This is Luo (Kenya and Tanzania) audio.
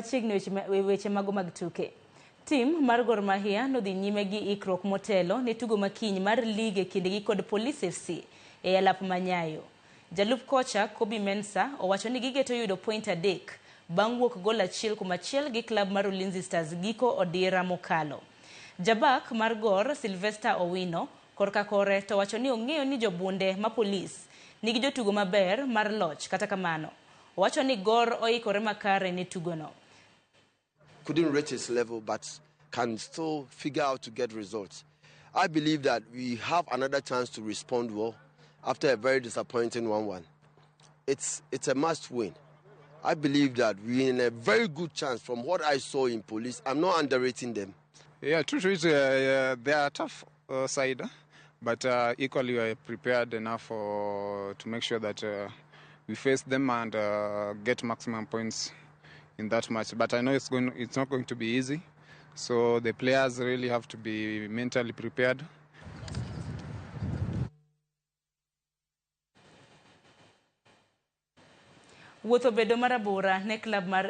machiegni weche mago mag tuke. Tim mar Gor Mahia nodhi nyime gi ikruok motelo ne tugo makiny mar lige kindgi kod Police FC e alap manyayo. Jalup kocha Kobi Mensa owacho ni gigeto yudo point 3 bang' wuok gol 1-1 gi klab mar Ulinzi Stars giko odira mokalo. Jabak mar Gor Sylvester Owino korka kore to wacho ni ong'eyo ni jobunde ma polis nigi jotugo maber mar loch, kata kamano wacho ni Gor oikore makare ne tugono. Couldn't reach his level but can still figure out to get results. I believe that we have another chance to respond well after a very disappointing 1-1. It's a must win. I believe that we're in a very good chance from what I saw in Police. I'm not underrating them. Yeah, true. They are a tough side, but equally we are prepared enough to make sure that we face them and get maximum points in that match. But I know it's not going to be easy, so the players really have to be mentally prepared. Wuotho bedo marabora ne klab mar